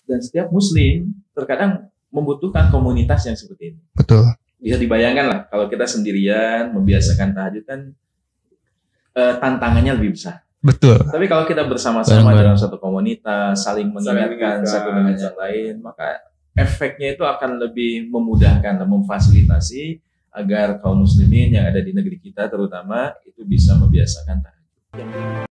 Dan setiap muslim terkadang membutuhkan komunitas yang seperti ini. Betul. Bisa dibayangkan lah kalau kita sendirian membiasakan tahajud kan tantangannya lebih besar. Betul. Tapi kalau kita bersama-sama dalam satu komunitas, saling mengingatkan satu dengan yang lain, maka efeknya itu akan lebih memudahkan dan memfasilitasi agar kaum muslimin yang ada di negeri kita terutama itu bisa membiasakan tahajud.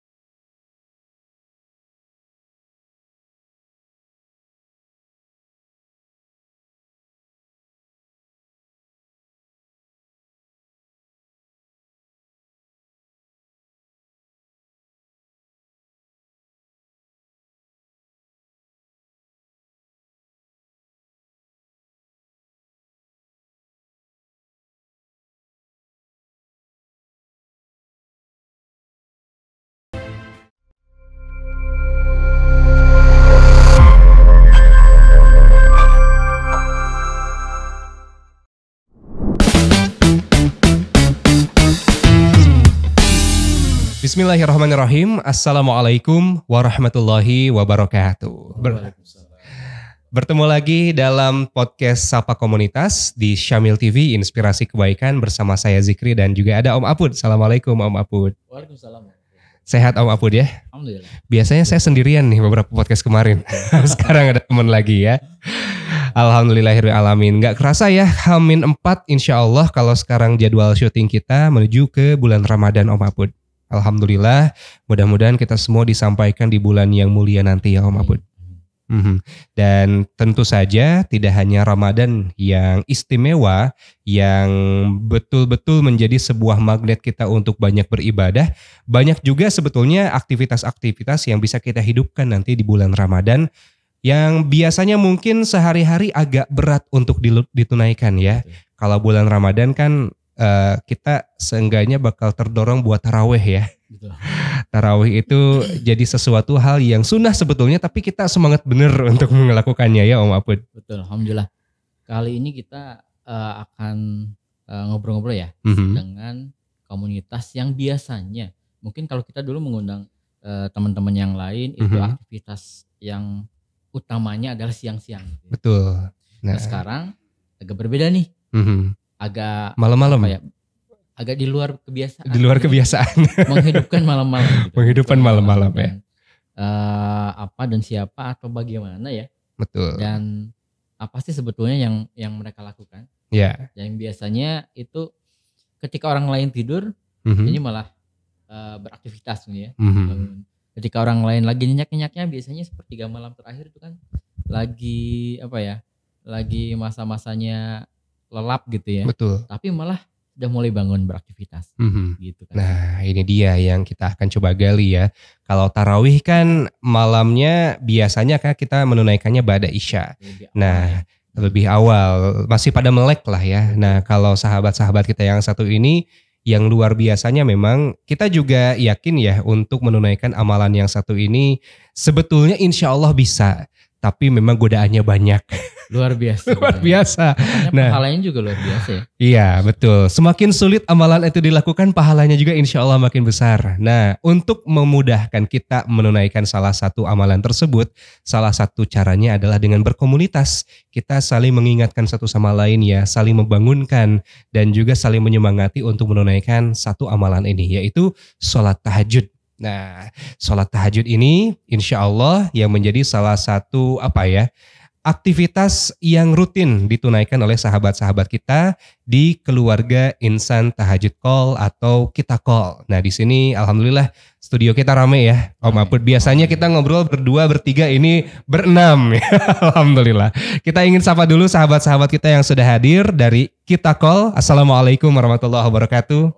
Bismillahirrahmanirrahim. Assalamualaikum warahmatullahi wabarakatuh. Bertemu lagi dalam podcast Sapa Komunitas di Syamil TV Inspirasi Kebaikan bersama saya Zikri dan juga ada Om Apud. Assalamualaikum Om Apud. Waalaikumsalam. Sehat Om Apud ya? Alhamdulillah. Biasanya saya sendirian nih beberapa podcast kemarin. Sekarang ada teman lagi ya. Alhamdulillahirrahmanirrahim. Gak kerasa ya H-4 insya Allah kalau sekarang jadwal syuting kita menuju ke bulan Ramadan Om Apud. Alhamdulillah, mudah-mudahan kita semua disampaikan di bulan yang mulia nanti ya Om Apud. Dan tentu saja tidak hanya Ramadan yang istimewa, yang betul-betul menjadi sebuah magnet kita untuk banyak beribadah, banyak juga sebetulnya aktivitas-aktivitas yang bisa kita hidupkan nanti di bulan Ramadan, yang biasanya mungkin sehari-hari agak berat untuk ditunaikan ya. Kalau bulan Ramadan kan kita seenggaknya bakal terdorong buat tarawih ya. Betul. Tarawih itu jadi sesuatu hal yang sunnah sebetulnya, tapi kita semangat bener untuk melakukannya ya Om Apud. Betul, Alhamdulillah. Kali ini kita akan ngobrol-ngobrol ya dengan komunitas yang biasanya mungkin kalau kita dulu mengundang teman-teman yang lain itu aktivitas yang utamanya adalah siang-siang. Betul. Nah sekarang agak berbeda nih. Agak malam-malam ya, agak di luar kebiasaan. Di luar kebiasaan. Menghidupkan malam-malam. Gitu. Menghidupkan malam-malam ya. Apa dan siapa atau bagaimana ya? Betul. Dan apa sih sebetulnya yang mereka lakukan? Ya. Yang biasanya itu ketika orang lain tidur, ini malah beraktivitas nih ya. Ketika orang lain lagi nyenyak-nyenyaknya, biasanya sepertiga malam terakhir itu kan lagi apa ya? Lagi masa-masanya lelap gitu ya. Betul. Tapi malah udah mulai bangun beraktivitas gitu kan. Nah ini dia yang kita akan coba gali ya. Kalau tarawih kan malamnya biasanya kan kita menunaikannya ba'da isya. Lebih awal masih pada melek lah ya. Nah kalau sahabat-sahabat kita yang satu ini yang luar biasanya memang kita juga yakin ya untuk menunaikan amalan yang satu ini sebetulnya insya Allah bisa. Tapi memang godaannya banyak. Luar biasa. Luar biasa. Nah, pahalanya juga luar biasa ya. Iya betul. Semakin sulit amalan itu dilakukan, pahalanya juga insya Allah makin besar. Nah untuk memudahkan kita menunaikan salah satu amalan tersebut, salah satu caranya adalah dengan berkomunitas. Kita saling mengingatkan satu sama lain ya, saling membangunkan dan juga saling menyemangati untuk menunaikan satu amalan ini, yaitu sholat tahajud. Nah, sholat tahajud ini insya Allah yang menjadi salah satu aktivitas yang rutin ditunaikan oleh sahabat-sahabat kita di keluarga Insan Tahajud Call atau kita call. Nah di sini alhamdulillah studio kita rame ya Om Apud. Biasanya kita ngobrol berdua, bertiga, ini berenam. Alhamdulillah. Kita ingin sapa dulu sahabat-sahabat kita yang sudah hadir dari kita call. Assalamualaikum warahmatullahi wabarakatuh.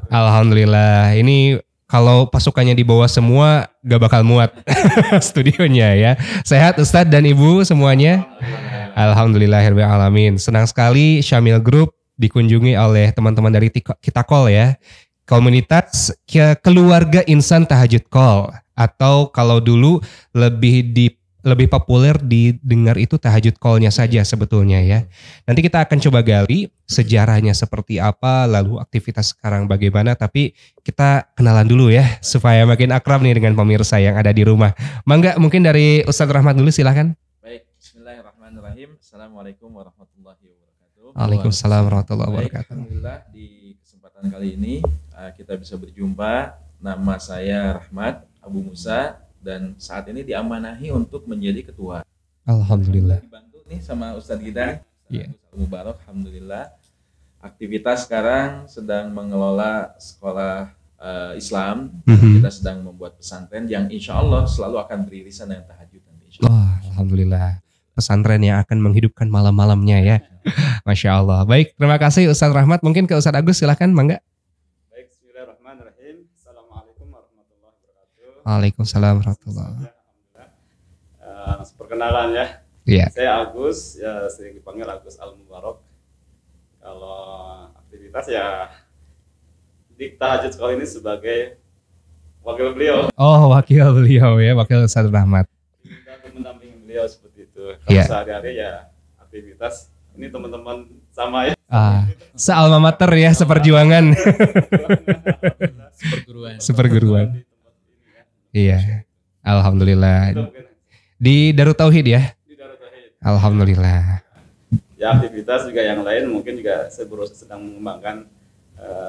Alhamdulillah, ini kalau pasukannya di bawah semua gak bakal muat studionya ya. Sehat Ustadz dan Ibu semuanya? Alhamdulillahirrahmanirrahim. Senang sekali Syamil Group dikunjungi oleh teman-teman dari kita call ya. Komunitas keluarga Insan Tahajud Call. Atau kalau dulu lebih lebih populer didengar itu tahajud call-nya saja sebetulnya ya. Nanti kita akan coba gali sejarahnya seperti apa, lalu aktivitas sekarang bagaimana, tapi kita kenalan dulu ya supaya makin akrab nih dengan pemirsa yang ada di rumah. Mangga mungkin dari Ustadz Rahmat dulu silahkan. Baik, bismillahirrahmanirrahim. Assalamualaikum warahmatullahi wabarakatuh. Waalaikumsalam warahmatullahi wabarakatuh. Alhamdulillah di kesempatan kali ini kita bisa berjumpa. Nama saya Rahmat Abu Musa dan saat ini diamanahi untuk menjadi ketua. Alhamdulillah. Dibantu nih sama Ustadz kita, Iya. Mubarak. Alhamdulillah. Aktivitas sekarang sedang mengelola sekolah Islam. Kita sedang membuat pesantren yang insya Allah selalu akan beririsan dengan tahajud nanti. Wah, alhamdulillah. Pesantren yang akan menghidupkan malam-malamnya ya. Masya Allah. Baik, terima kasih Ustadz Rahmat. Mungkin ke Ustadz Agus silahkan, mangga. Baik, bismillahirrahmanirrahim. Assalamualaikum warahmatullahi wabarakatuh. Waalaikumsalam warahmatullahi wabarakatuh. Perkenalan ya. Iya. Saya Agus, ya sering dipanggil Agus Al-Mubarak. Kalau aktivitas ya di tahajud sekolah ini sebagai wakil beliau. Oh, wakil beliau ya, wakil Ustadz Rahmat. Kita mendampingi beliau seperti itu. Kalau Iya. sehari-hari ya aktivitas ini teman-teman sama ya. Se-alma mater ya, seperjuangan. Seperguruan. Seperguruan. Di tempat ini ya. Iya. Alhamdulillah. Itu mungkin Di Darut Tauhid ya. di Darut Tauhid. Alhamdulillah. Ya aktivitas juga yang lain mungkin juga saya sedang mengembangkan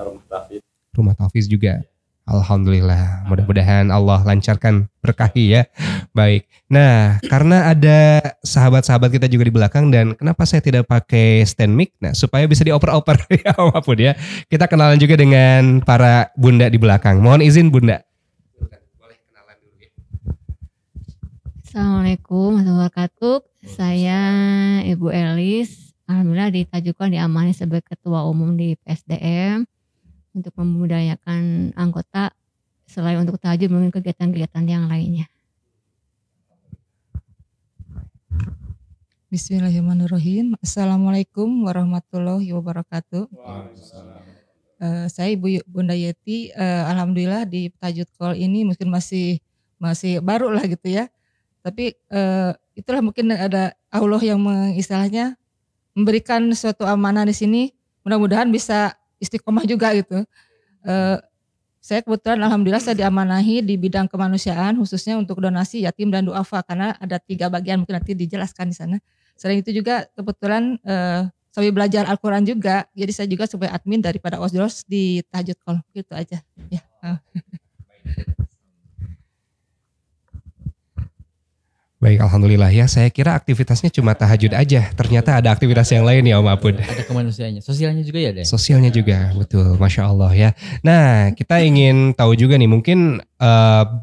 rumah tahfidz. Rumah Tafiz juga. Alhamdulillah. Mudah-mudahan Allah lancarkan berkahi ya. Baik. Nah, karena ada sahabat-sahabat kita juga di belakang dan kenapa saya tidak pakai stand mic? Nah, supaya bisa dioper-oper ya apapun ya. Kita kenalan juga dengan para bunda di belakang. Mohon izin bunda. Boleh kenalan dulu ya. Assalamualaikum warahmatullahi wabarakatuh. Saya Ibu Elis. Alhamdulillah ditajukan diamani sebagai Ketua Umum di PSDM untuk membudayakan anggota selain untuk tahajud mungkin kegiatan-kegiatan yang lainnya. Bismillahirrahmanirrahim. Assalamualaikum warahmatullahi wabarakatuh. Saya Ibu Bunda Yeti. Alhamdulillah di tahajud call ini mungkin masih baru lah gitu ya. Tapi itulah mungkin ada Allah yang istilahnya memberikan suatu amanah di sini. Mudah-mudahan bisa istiqomah juga gitu. Saya kebetulan alhamdulillah saya diamanahi di bidang kemanusiaan khususnya untuk donasi yatim dan duafa karena ada 3 bagian mungkin nanti dijelaskan di sana. Selain itu juga kebetulan sambil belajar Al-Quran juga. Jadi saya juga sebagai admin daripada Osdros di tahajud call gitu aja. Ya. Baik, alhamdulillah ya. Saya kira aktivitasnya cuma tahajud aja. Ternyata ada aktivitas yang lain ya Om Apun. Ada kemanusiaannya, sosialnya juga ya deh. Sosialnya juga, betul. Masya Allah ya. Nah, kita ingin tahu juga nih, mungkin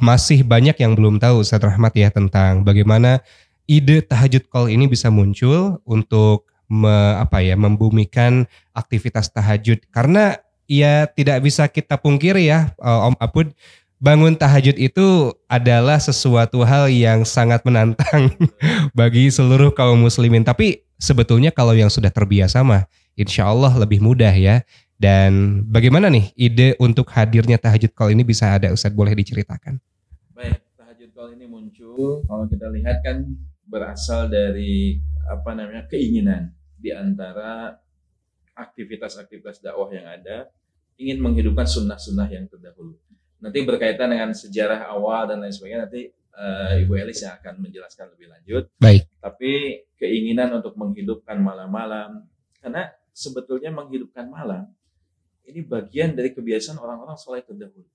masih banyak yang belum tahu Ustadz Rahmat ya tentang bagaimana ide tahajud call ini bisa muncul untuk membumikan aktivitas tahajud. Karena ya tidak bisa kita pungkiri ya Om Apun, bangun tahajud itu adalah sesuatu hal yang sangat menantang bagi seluruh kaum muslimin. Tapi sebetulnya kalau yang sudah terbiasa mah insya Allah lebih mudah ya. Dan bagaimana nih ide untuk hadirnya tahajud call ini bisa ada Ustadz, boleh diceritakan? Baik, tahajud call ini muncul kalau kita lihat kan berasal dari keinginan di antara aktivitas-aktivitas dakwah yang ada, ingin menghidupkan sunnah-sunnah yang terdahulu. Nanti berkaitan dengan sejarah awal dan lain sebagainya, nanti Ibu Elis yang akan menjelaskan lebih lanjut. Baik. Tapi keinginan untuk menghidupkan malam-malam, karena sebetulnya menghidupkan malam ini bagian dari kebiasaan orang-orang soleh terdahulu.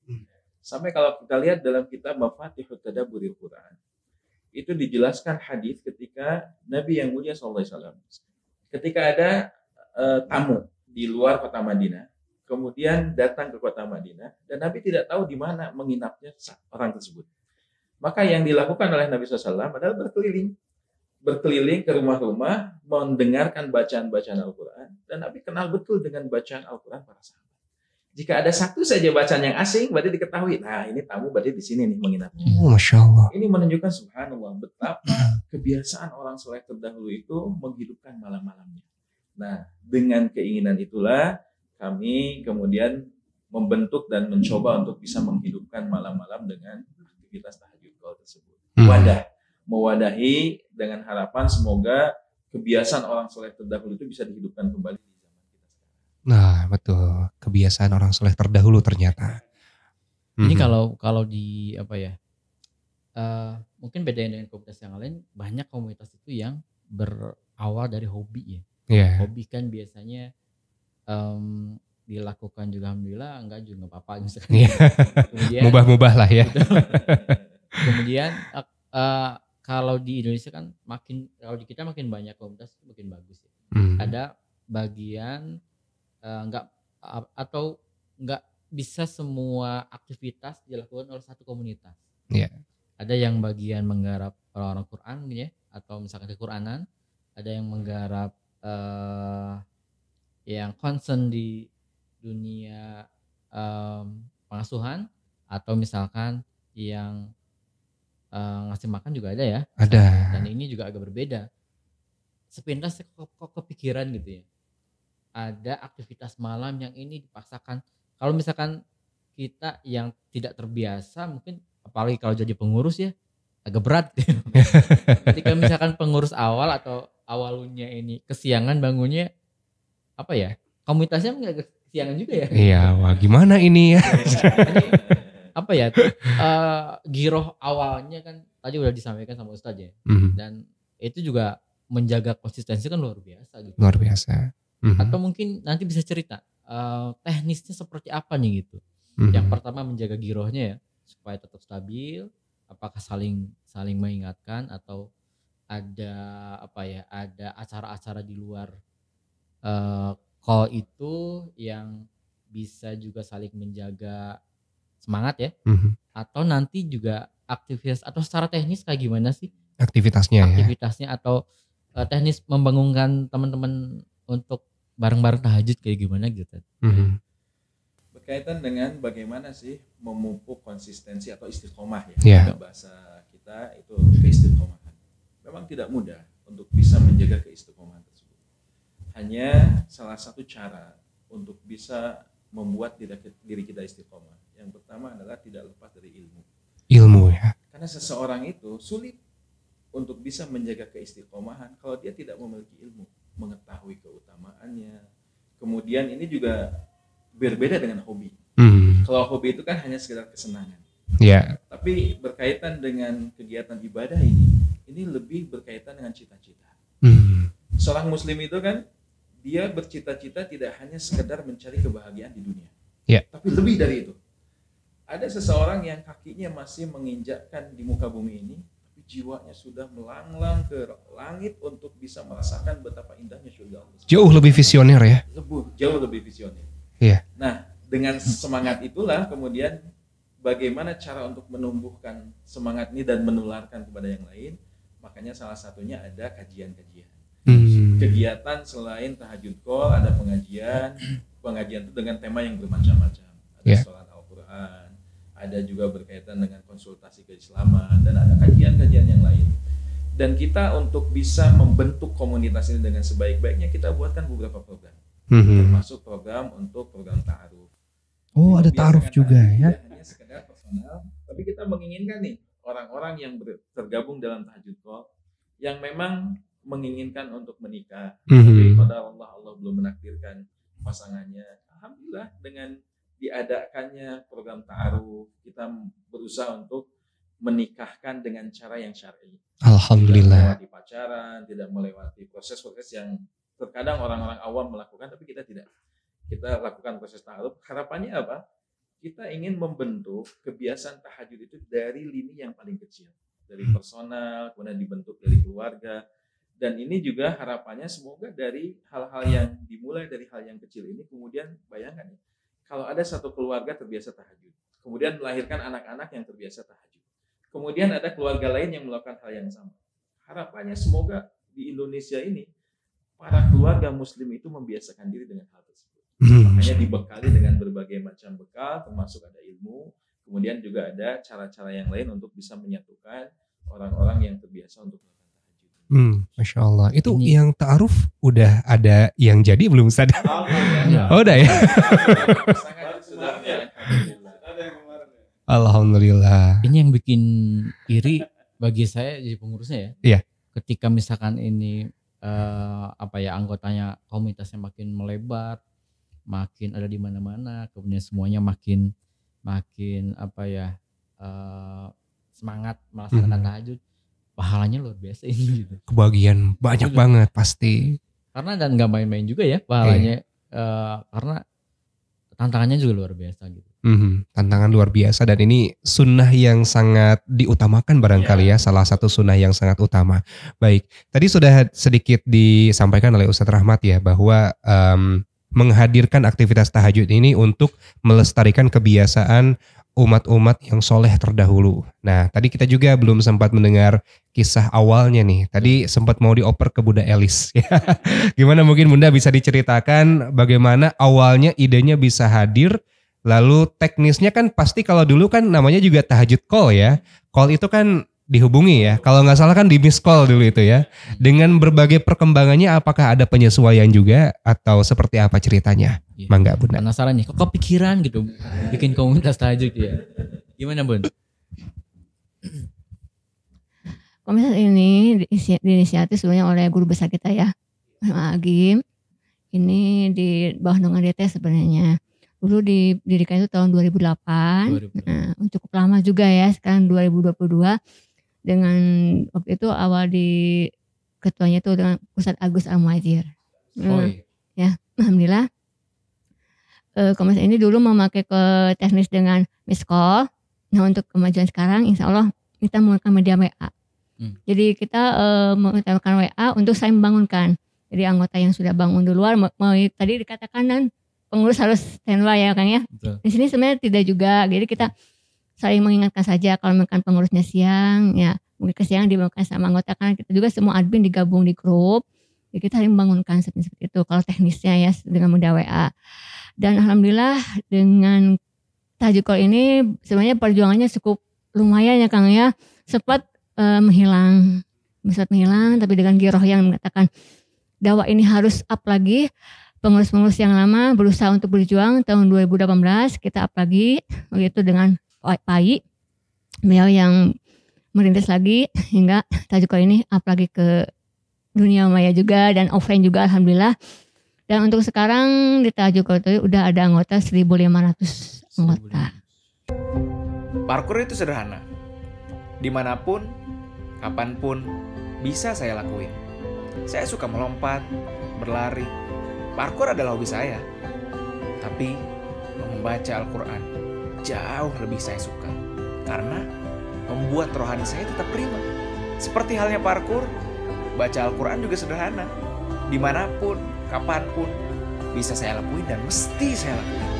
Sampai kalau kita lihat dalam kitab Mafatihut Tadabburil Quran, itu dijelaskan hadis ketika Nabi yang mulia SAW, ketika ada tamu di luar kota Madinah, kemudian datang ke kota Madinah dan Nabi tidak tahu di mana menginapnya orang tersebut. Maka yang dilakukan oleh Nabi SAW adalah berkeliling ke rumah-rumah, mendengarkan bacaan-bacaan Al-Quran, dan Nabi kenal betul dengan bacaan Al-Quran para sahabat. Jika ada satu saja bacaan yang asing, berarti diketahui, nah ini tamu berarti di sini nih menginapnya. Oh, Masya Allah. Ini menunjukkan subhanallah betapa kebiasaan orang soleh terdahulu itu menghidupkan malam-malamnya. Nah, dengan keinginan itulah kami kemudian membentuk dan mencoba untuk bisa menghidupkan malam-malam dengan aktivitas tahajud call tersebut. mewadahi dengan harapan semoga kebiasaan orang soleh terdahulu itu bisa dihidupkan kembali di zaman kita sekarang. Nah, betul. Kebiasaan orang soleh terdahulu ternyata. Ini kalau di apa ya? Mungkin beda dengan komunitas yang lain, banyak komunitas itu yang berawal dari hobi ya. Yeah. Hobi kan biasanya dilakukan juga alhamdulillah, enggak juga nggak apa-apa misalkan. Yeah. Kemudian Mubah-mubah lah ya. Kemudian kalau di Indonesia kan kalau di kita makin banyak komunitas makin bagus ya. Ada bagian nggak bisa semua aktivitas dilakukan oleh satu komunitas. Yeah. Ada yang bagian menggarap orang-orang Quran ya, atau misalkan kequranan, ada yang menggarap yang concern di dunia pengasuhan, atau misalkan yang ngasih makan juga ada ya. Ada. Dan ini juga agak berbeda. Sepintas kok kepikiran gitu ya. Ada aktivitas malam yang ini dipaksakan. Kalau misalkan kita yang tidak terbiasa, mungkin apalagi kalau jadi pengurus ya agak berat. Ketika misalkan pengurus awal atau awalnya ini kesiangan bangunnya, apa ya? Komunitasnya agak kesiangan juga ya. Iya, wah gimana ini ya? Apa ya, giroh awalnya kan tadi udah disampaikan sama Ustadz ya, dan itu juga menjaga konsistensi kan luar biasa gitu. Luar biasa. Atau mungkin nanti bisa cerita teknisnya seperti apa nih gitu. Yang pertama menjaga girohnya ya supaya tetap stabil, apakah saling mengingatkan atau ada apa ya, ada acara-acara di luar call itu yang bisa juga saling menjaga semangat ya. Atau nanti juga aktivitas atau secara teknis kayak gimana sih aktivitasnya ya? Atau teknis membangunkan teman-teman untuk bareng-bareng tahajud kayak gimana gitu. Berkaitan dengan bagaimana sih memupuk konsistensi atau istiqomah ya. Yeah. Bahasa kita itu keistiqomahan. Memang tidak mudah untuk bisa menjaga keistiqomahan tersebut. Hanya salah satu cara untuk bisa membuat diri kita istiqomah. Yang pertama adalah tidak lepas dari ilmu. Ilmu ya. Karena seseorang itu sulit untuk bisa menjaga keistiqomahan kalau dia tidak memiliki ilmu, mengetahui keutamaannya. Kemudian ini juga berbeda dengan hobi. Kalau hobi itu kan hanya sekedar kesenangan. Yeah. Tapi berkaitan dengan kegiatan ibadah ini lebih berkaitan dengan cita-cita. Seorang muslim itu kan dia bercita-cita tidak hanya sekedar mencari kebahagiaan di dunia. Yeah. Tapi lebih dari itu. Ada seseorang yang kakinya masih menginjakkan di muka bumi ini, tapi jiwanya sudah melanglang ke langit untuk bisa merasakan betapa indahnya surga Allah. Jauh lebih visioner ya. Jauh lebih visioner. Iya. Nah, dengan semangat itulah kemudian bagaimana cara untuk menumbuhkan semangat ini dan menularkan kepada yang lain. Makanya salah satunya ada kajian-kajian. Kegiatan selain tahajud call, ada pengajian itu dengan tema yang bermacam-macam. Ada sholat Al-Quran, ada juga berkaitan dengan konsultasi keislaman, dan ada kajian-kajian yang lain. Dan kita untuk bisa membentuk komunitas ini dengan sebaik-baiknya, kita buatkan beberapa program. Termasuk program ta'aruf. Oh, ada ta'aruf juga ya. Tidak hanya sekedar personal, tapi kita menginginkan nih orang-orang yang tergabung dalam tahajud call yang memang menginginkan untuk menikah. Tapi pada Allah belum menakdirkan pasangannya. Alhamdulillah dengan diadakannya program ta'aruf, kita berusaha untuk menikahkan dengan cara yang syar'i. Alhamdulillah. Tidak melewati pacaran, tidak melewati proses-proses yang terkadang orang-orang awam melakukan, tapi kita tidak. Kita lakukan proses ta'aruf. Harapannya apa? Kita ingin membentuk kebiasaan tahajud itu dari lini yang paling kecil. Dari personal, kemudian dibentuk dari keluarga. Dan ini juga harapannya semoga dari hal-hal yang dimulai dari hal yang kecil ini, kemudian bayangkan ya, kalau ada satu keluarga terbiasa tahajud, kemudian melahirkan anak-anak yang terbiasa tahajud, kemudian ada keluarga lain yang melakukan hal yang sama. Harapannya semoga di Indonesia ini para keluarga muslim itu membiasakan diri dengan hal tersebut. Makanya dibekali dengan berbagai macam bekal, termasuk ada ilmu, kemudian juga ada cara-cara yang lain untuk bisa menyatukan orang-orang yang terbiasa untuk melakukan tahajud. Masya Allah. Itu yang ta'aruf udah ada yang jadi belum Ustaz? Oh, udah ya. Alhamdulillah. Ini yang bikin iri Bagi saya jadi pengurusnya ya. Iya. Ketika misalkan ini anggotanya komunitasnya makin melebar, makin ada di mana-mana, kemudian semuanya makin semangat melaksanakan tahajud, pahalanya luar biasa ini gitu. Kebagian banyak banget pasti. Karena dan nggak main-main juga ya pahalanya, karena tantangannya juga luar biasa gitu. Tantangan luar biasa, dan ini sunnah yang sangat diutamakan barangkali ya, salah satu sunnah yang sangat utama. Baik, tadi sudah sedikit disampaikan oleh Ustadz Rahmat ya, bahwa menghadirkan aktivitas tahajud ini untuk melestarikan kebiasaan umat-umat yang soleh terdahulu. Nah, tadi kita juga belum sempat mendengar kisah awalnya nih. Tadi sempat mau dioper ke Bunda Elis. Gimana mungkin Bunda bisa diceritakan bagaimana awalnya idenya bisa hadir, lalu teknisnya kan pasti kalau dulu kan namanya juga tahajud call ya. Call itu kan dihubungi ya. Kalau nggak salah kan di miss call dulu itu ya. Dengan berbagai perkembangannya, apakah ada penyesuaian juga atau seperti apa ceritanya? Ya. Mangga Bunda. Penasaran nih, kok kepikiran gitu bikin komunitas tahajud ya? Gimana Bun? Komunitas ini diinisiatif sebenarnya oleh guru besar kita ya, Agim. Ini di bawah naungan DT sebenarnya. Dulu didirikan itu tahun 2008. Nah, cukup lama juga ya, sekarang 2022. Dengan waktu itu awal ketuanya itu dengan Ustadz Agus Al-Muhajir. Ya, alhamdulillah. Komunitas ini dulu memakai ke teknis dengan miss call. Nah, untuk kemajuan sekarang insya Allah kita menggunakan media WA. Jadi kita menggunakan WA untuk saling membangunkan. Jadi anggota yang sudah bangun di luar, tadi dikatakan kan pengurus harus standby ya Kang ya. Betul. Di sini sebenarnya tidak juga. Jadi kita saling mengingatkan saja, kalau misalkan pengurusnya siang ya mungkin kesiangan dibangunkan sama anggota, karena kita juga semua admin digabung di grup. Jadi kita saling membangunkan seperti itu kalau teknisnya ya dengan mudah WA. Dan alhamdulillah dengan tahajud call ini sebenarnya perjuangannya cukup lumayan ya Kang ya. Sempat menghilang, tapi dengan giroh yang mengatakan dakwah ini harus up lagi. Pengurus-pengurus yang lama berusaha untuk berjuang. Tahun 2018 kita up lagi, begitu dengan Pai, beliau yang merintis lagi hingga tahajud call ini up lagi ke dunia maya juga dan offline juga alhamdulillah. Dan untuk sekarang di tahajud call itu udah ada anggota 1.500 anggota. Parkour itu sederhana. Dimanapun, kapanpun bisa saya lakuin. Saya suka melompat, berlari. Parkour adalah hobi saya. Tapi membaca Al-Quran jauh lebih saya suka. Karena membuat rohani saya tetap prima. Seperti halnya parkour, baca Al-Quran juga sederhana. Dimanapun, kapanpun bisa saya lakuin dan mesti saya lakuin.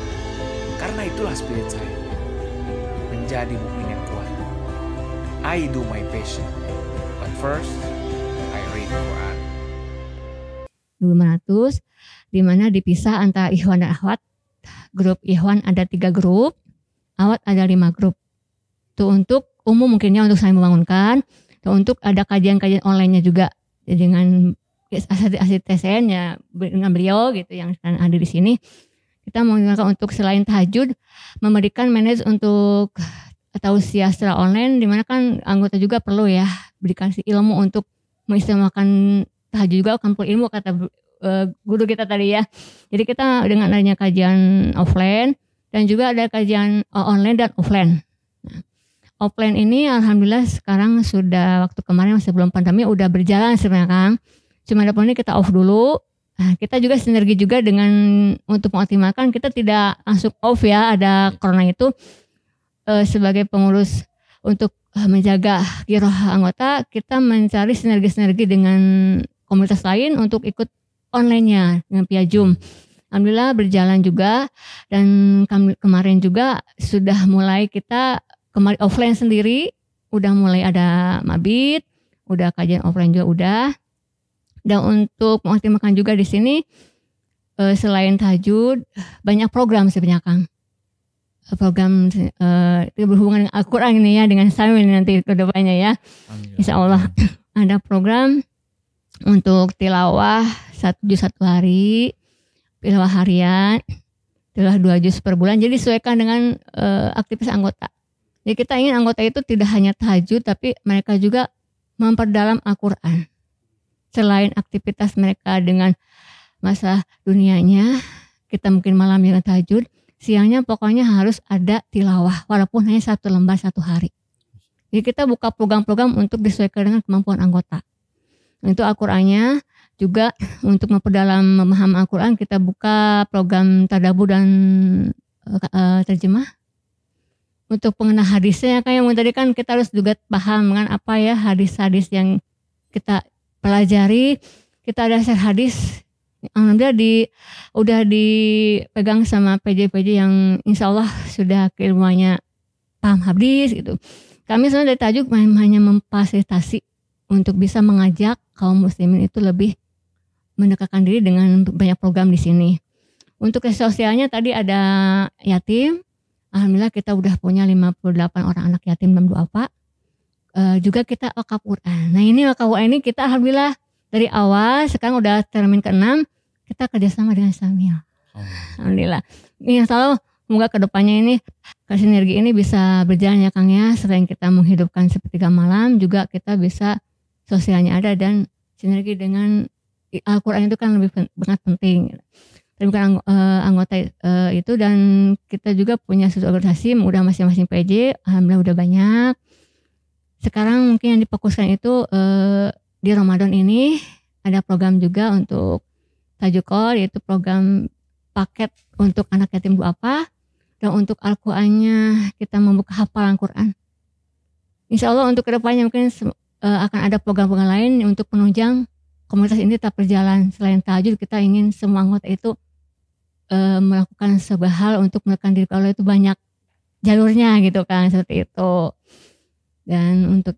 Karena itulah spirit saya. Menjadi mukmin yang kuat. I do my passion. But first, I read Quran. 500, di mana dipisah antara Ikhwan dan Akhwat. Grup Ikhwan ada 3 grup, Akhwat ada 5 grup. Itu untuk umum mungkinnya untuk saya membangunkan. Itu untuk ada kajian-kajian online-nya juga. Jadi dengan asisten TSN ya dengan beliau gitu yang akan ada di sini. Kita menggunakan untuk selain tahajud memberikan manage untuk tausiah secara online, di mana kan anggota juga perlu ya berikan ilmu untuk mengistimewakan tahajud juga akan perlu ilmu kata guru kita tadi ya. Jadi kita dengan adanya kajian offline dan juga ada kajian online dan offline. Nah, offline ini alhamdulillah sekarang sudah waktu kemarin sebelum pandemi udah berjalan sebenarnya Kang. Cuma ada ini kita off dulu. Nah, kita juga sinergi juga dengan untuk mengoptimalkan kita tidak langsung off ya, ada corona itu sebagai pengurus untuk menjaga giroh anggota, kita mencari sinergi-sinergi dengan komunitas lain untuk ikut online-nya dengan via Zoom. Alhamdulillah berjalan juga dan kemarin juga sudah mulai kita kemarin offline sendiri, udah mulai ada mabit, udah kajian offline juga udah. Dan untuk mengoptimalkan juga di sini selain tahajud banyak program sebenarnya Kang. Program itu berhubungan dengan Al-Quran ini ya, dengan Samin nanti ke depannya ya. Insya Allah ada program untuk tilawah 1 juz 1 hari, tilawah harian, tilawah 2 juz per bulan. Jadi sesuaikan dengan aktivitas anggota. Jadi kita ingin anggota itu tidak hanya tahajud, tapi mereka juga memperdalam Al-Quran. Selain aktivitas mereka dengan masa dunianya, kita mungkin malam dengan tahajud, siangnya pokoknya harus ada tilawah, walaupun hanya 1 lembar 1 hari. Jadi kita buka program-program untuk disesuaikan dengan kemampuan anggota. Untuk Al-Qurannya juga untuk memperdalam memahami Al-Quran, kita buka program tadabbur dan terjemah. Untuk pengenal hadisnya, kayak yang tadi kan kita harus juga paham dengan apa ya hadis-hadis yang kita pelajari. Kita ada share hadis, alhamdulillah udah dipegang sama PJ-PJ yang insya Allah sudah keilmuannya paham hadis gitu. Kami sebenarnya dari tajuk hanya memfasilitasi untuk bisa mengajak kaum muslimin itu lebih mendekatkan diri dengan banyak program di sini. Untuk sosialnya tadi ada yatim. Alhamdulillah kita udah punya 58 orang anak yatim dan duafa. Juga kita wakaf Quran. Nah ini wakaf Quran ini kita alhamdulillah dari awal, sekarang udah termin ke-6, kita kerjasama dengan Samil. Alhamdulillah. Ini selalu semoga kedepannya ini sinergi ini bisa berjalan ya Kang ya. Selain kita menghidupkan sepertiga malam, juga kita bisa sosialnya ada dan sinergi dengan Al-Quran itu kan lebih sangat penting. Tapi bukan anggota itu, dan kita juga punya suatu organisasi, udah masing-masing PJ, alhamdulillah udah banyak. Sekarang mungkin yang difokuskan itu di Ramadan ini ada program juga untuk Tajukol, yaitu program paket untuk anak yatim duafa, dan untuk Al-Qurannya kita membuka hafalan Quran. Insya Allah untuk kedepannya mungkin akan ada program-program lain untuk penunjang komunitas ini tetap berjalan. Selain tahajud, kita ingin semua anggota itu melakukan sebuah hal untuk menekan diri Allah, itu banyak jalurnya gitu kan, seperti itu. Dan untuk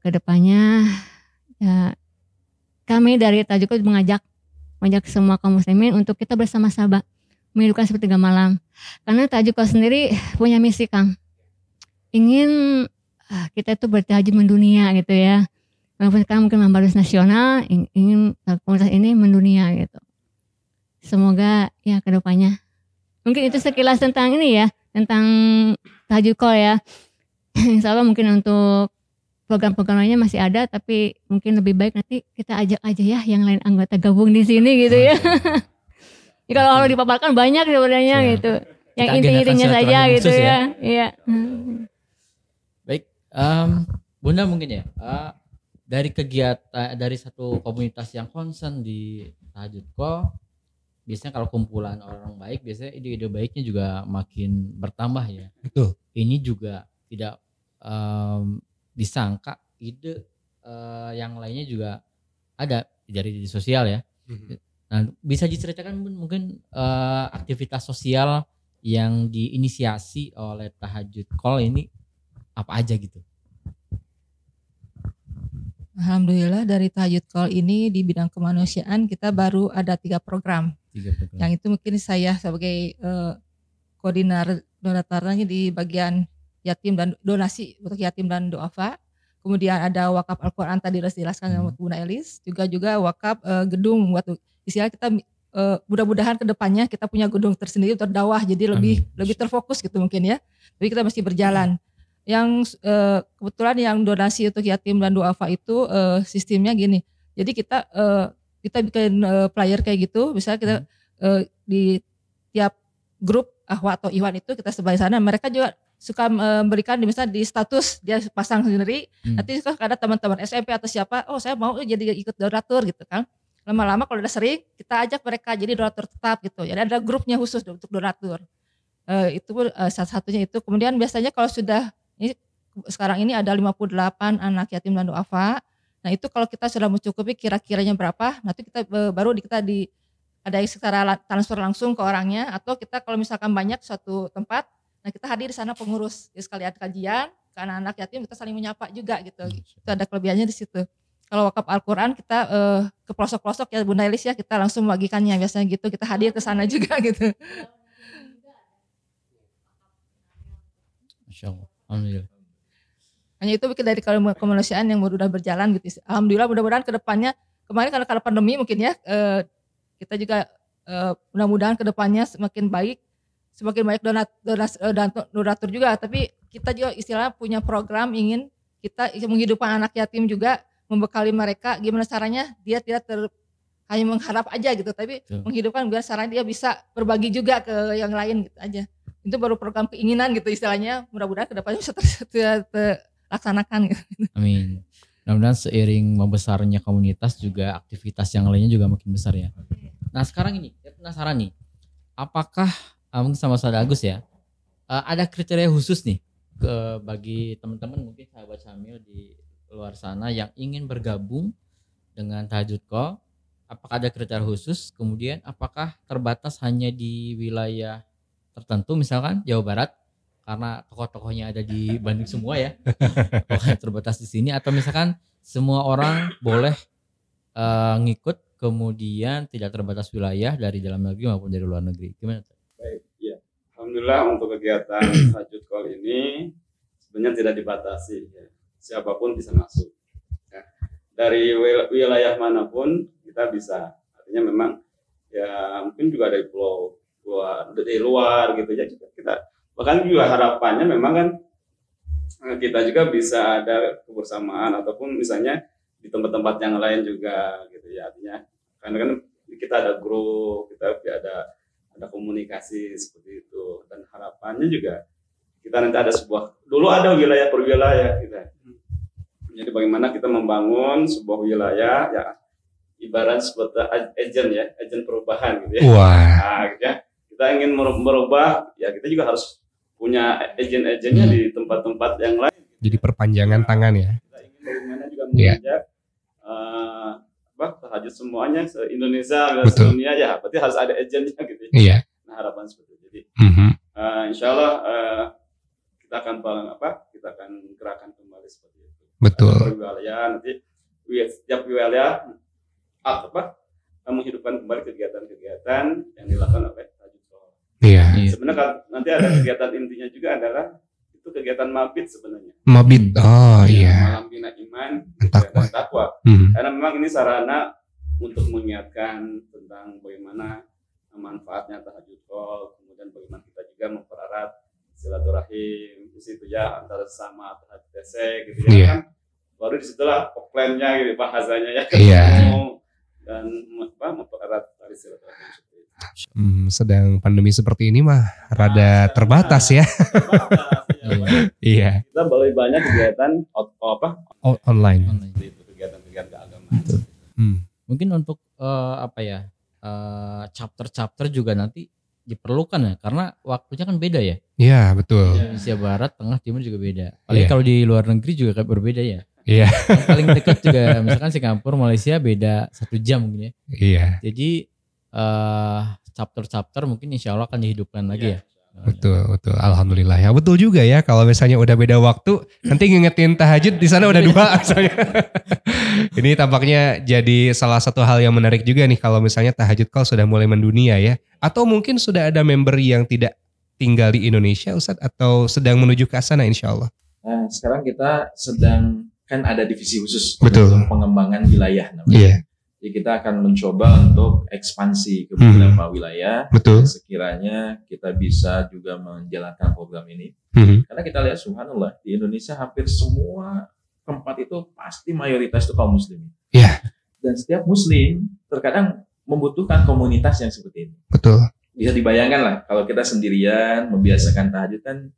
kedepannya ya, kami dari Tajukul mengajak semua kaum muslimin untuk kita bersama-sama menghidupkan sepertiga malam. Karena Tajukul sendiri punya misi Kang, ingin kita itu bertahajud mendunia gitu ya. Walaupun sekarang mungkin membalas nasional, ingin komunitas ini mendunia gitu. Semoga ya kedepannya. Mungkin itu sekilas tentang ini ya, tentang Tajukol ya. Insya Allah mungkin untuk program-program lainnya masih ada, tapi mungkin lebih baik nanti kita ajak aja ya yang lain anggota gabung di sini gitu ya. Ya kalau dipaparkan banyak sebenarnya gitu. Yang inti-intinya saja gitu ya. Iya. Baik, Bunda mungkin ya. Dari kegiatan dari satu komunitas yang concern di Tajukol, biasanya kalau kumpulan orang baik, biasanya ide-ide baiknya juga makin bertambah ya. Betul. Ini juga tidak disangka ide yang lainnya juga ada dari di sosial ya. Nah, bisa diceritakan mungkin aktivitas sosial yang diinisiasi oleh Tahajud Call ini apa aja gitu? Alhamdulillah dari Tahajud Call ini di bidang kemanusiaan kita baru ada 3 program. Yang itu mungkin saya sebagai koordinatornya di bagian yatim dan donasi untuk yatim dan duafa. Kemudian ada wakaf Al-Quran tadi sudah dijelaskan sama Bunda Elis. Juga wakaf gedung buat istilah kita mudah-mudahan kedepannya kita punya gedung tersendiri untuk dakwah, jadi lebih terfokus gitu mungkin ya. Tapi kita masih berjalan. Yang kebetulan yang donasi untuk yatim dan duafa itu sistemnya gini. Jadi kita bikin player kayak gitu, misalnya kita di tiap grup ahwa atau ikhwan itu kita sebagai sana, mereka juga suka memberikan misalnya di status dia pasang sendiri. Nanti ada teman-teman SMP atau siapa, oh saya mau jadi ikut donatur gitu kan. Lama-lama kalau udah sering kita ajak mereka jadi donatur tetap gitu. Jadi ada grupnya khusus untuk donatur. Itu pun satu-satunya itu. Kemudian biasanya kalau sudah ini sekarang ini ada 58 anak yatim dan duafa. Nah itu kalau kita sudah mencukupi kira-kiranya berapa, nanti kita baru ada secara transfer langsung ke orangnya, atau kita kalau misalkan banyak suatu tempat, nah kita hadir di sana pengurus, jadi sekalian kajian ke anak-anak yatim, kita saling menyapa juga gitu. Itu ada kelebihannya di situ. Kalau wakaf Al-Quran kita ke pelosok-pelosok ya Bunda Elis ya, kita langsung membagikannya biasanya gitu, kita hadir ke sana juga gitu. Masya Allah. Alhamdulillah. Hanya itu mungkin dari kemanusiaan yang udah berjalan gitu. Alhamdulillah mudah-mudahan ke depannya, kemarin karena pandemi mungkin ya, kita juga mudah-mudahan ke depannya semakin baik donatur juga. Tapi kita juga istilah punya program ingin kita menghidupkan anak yatim juga, membekali mereka gimana caranya dia tidak hanya mengharap aja gitu, tapi menghidupkan biar caranya dia bisa berbagi juga ke yang lain gitu aja. Itu baru program keinginan gitu istilahnya, mudah-mudahan kedepannya bisa terlaksanakan gitu. Amin. Mudah-mudahan seiring membesarnya komunitas juga aktivitas yang lainnya juga makin besar ya. Nah sekarang ini, saya penasaran nih, apakah mungkin sama Ustaz Agus ya, ada kriteria khusus nih bagi teman-teman mungkin sahabat Syamil di luar sana yang ingin bergabung dengan Tahajud Call? Apakah ada kriteria khusus? Kemudian apakah terbatas hanya di wilayah tertentu, misalkan Jawa Barat, karena tokoh-tokohnya ada di Bandung semua ya, pokoknya terbatas di sini, atau misalkan semua orang boleh ngikut, kemudian tidak terbatas wilayah dari dalam negeri maupun dari luar negeri? Gimana? Baik, ya. Alhamdulillah untuk kegiatan Tahajud Call ini sebenarnya tidak dibatasi, ya. Siapapun bisa masuk. Ya. Dari wilayah manapun kita bisa. Artinya memang ya mungkin juga dari pulau dari luar gitu ya, kita bahkan juga harapannya memang kan kita juga bisa ada kebersamaan ataupun misalnya di tempat-tempat yang lain juga gitu ya, artinya karena kan kita ada grup, kita ada komunikasi seperti itu, dan harapannya juga kita nanti ada dulu ada wilayah per wilayah kita. Jadi bagaimana kita membangun sebuah wilayah ya ibarat seperti agen perubahan gitu ya. Nah, gitu ya. Kita ingin merubah, ya kita juga harus punya agen-agennya di tempat-tempat yang lain. Jadi perpanjangan tangan ya. Kita ingin bagaimana juga mengajak tahajud semuanya se-Indonesia, se-dunia ya, berarti harus ada agennya gitu. Iya. Nah harapan seperti itu. Jadi insya Allah kita akan gerakan kembali seperti itu. Betul. Wilayah nanti setiap wilayah menghidupkan kembali kegiatan-kegiatan yang dilakukan oleh Tahajud Call. Iya. Sebenarnya nanti ada kegiatan intinya juga adalah itu kegiatan mabit sebenarnya. Mabit, Malam bina iman dan takwa. Karena memang ini sarana untuk mengingatkan tentang bagaimana manfaatnya Tahajud Call, kemudian bagaimana kita juga mempererat silaturahim di situ ya antara sesama Tahajud TC gitu ya kan. Baru disitulah plan-nya gitu bahasanya ya. Dan mempererat tali silaturahim. Sedang pandemi seperti ini mah rada terbatas ya. Iya. Kita lebih banyak kegiatan online. Itu kegiatan-kegiatan keagamaan. Mungkin untuk chapter-chapter juga nanti diperlukan ya, karena waktunya kan beda ya. Iya betul. Indonesia Barat, Tengah, Timur juga beda. Apalagi kalau di luar negeri juga kayak berbeda ya. Iya. Yang paling dekat juga misalkan Singapura, Malaysia beda 1 jam mungkin ya. Iya. Jadi chapter-chapter mungkin insya Allah akan dihidupkan lagi ya. Betul. Alhamdulillah ya. Betul juga ya kalau misalnya udah beda waktu, nanti ngingetin tahajud di sana udah 2 misalnya. Ini tampaknya jadi salah satu hal yang menarik juga nih kalau misalnya Tahajud Call sudah mulai mendunia ya. Atau mungkin sudah ada member yang tidak tinggal di Indonesia Ustadz atau sedang menuju ke sana insya Allah. Nah, sekarang kita sedang kan ada divisi khusus untuk pengembangan wilayah namanya. Iya. Jadi kita akan mencoba untuk ekspansi ke beberapa wilayah. Betul. Sekiranya kita bisa juga menjalankan program ini. Karena kita lihat subhanallah di Indonesia hampir semua tempat itu pasti mayoritas itu kaum muslimin. Iya. Dan setiap muslim terkadang membutuhkan komunitas yang seperti ini. Betul. Bisa dibayangkan lah kalau kita sendirian membiasakan tahajud kan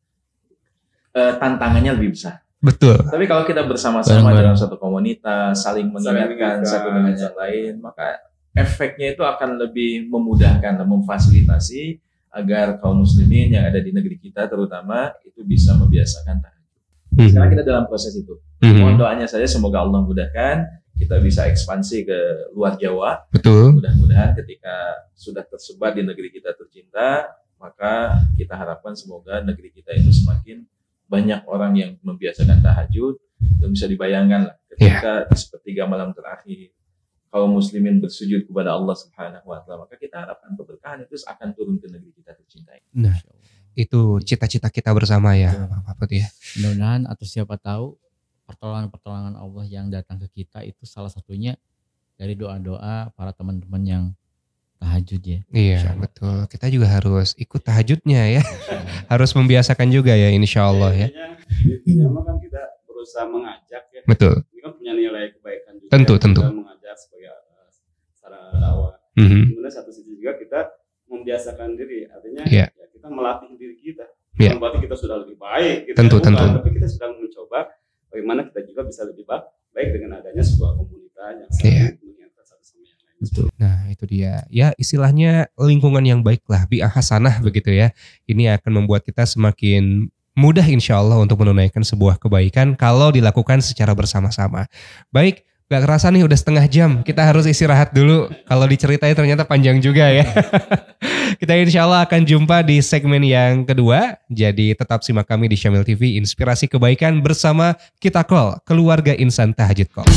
tantangannya lebih besar. Betul. Tapi kalau kita bersama-sama dalam satu komunitas, saling mengingatkan satu dengan yang lain, maka efeknya itu akan lebih memudahkan dan memfasilitasi agar kaum muslimin yang ada di negeri kita terutama itu bisa membiasakan tahajud. Sekarang kita dalam proses itu. Mohon doanya saja semoga Allah mudahkan kita bisa ekspansi ke luar Jawa. Betul. Mudah-mudahan ketika sudah tersebar di negeri kita tercinta, maka kita harapkan semoga negeri kita itu semakin banyak orang yang membiasakan tahajud. Dan bisa dibayangkan lah ketika di sepertiga malam terakhir kaum muslimin bersujud kepada Allah Subhanahu wa taala, maka kita harapkan keberkahan itu akan turun ke negeri kita tercinta. Nah, itu cita-cita kita bersama ya, Pak ya. Mudah-mudahan atau siapa tahu pertolongan Allah yang datang ke kita itu salah satunya dari doa-doa para teman-teman yang tahajud ya. Iya betul. Kita juga harus ikut tahajudnya ya. Harus membiasakan juga ya insya Allah ya. Intinya kan kita berusaha mengajak ya. Betul. Ini kan punya nilai kebaikan juga. Tentu. Kita mengajak sebagai sarana dakwah. Kemudian satu sisi juga kita membiasakan diri. Artinya ya kita melatih diri kita. Bukan berarti kita sudah lebih baik. Tentu. Tapi kita sedang mencoba bagaimana kita juga bisa lebih baik dengan adanya sebuah komunitas yang saling mengingatkan satu sama yang lain. Betul. Nah itu dia. Ya istilahnya lingkungan yang baik lah. Bi'ah hasanah begitu ya. Ini akan membuat kita semakin mudah insya Allah untuk menunaikan sebuah kebaikan kalau dilakukan secara bersama-sama. Baik, gak kerasa nih udah setengah jam. Kita harus istirahat dulu. Kalau diceritain ternyata panjang juga ya. Kita insya Allah akan jumpa di segmen yang kedua. Jadi tetap simak kami di Syamil TV. Inspirasi kebaikan bersama Kita Call, Keluarga Insan Tahajud Call.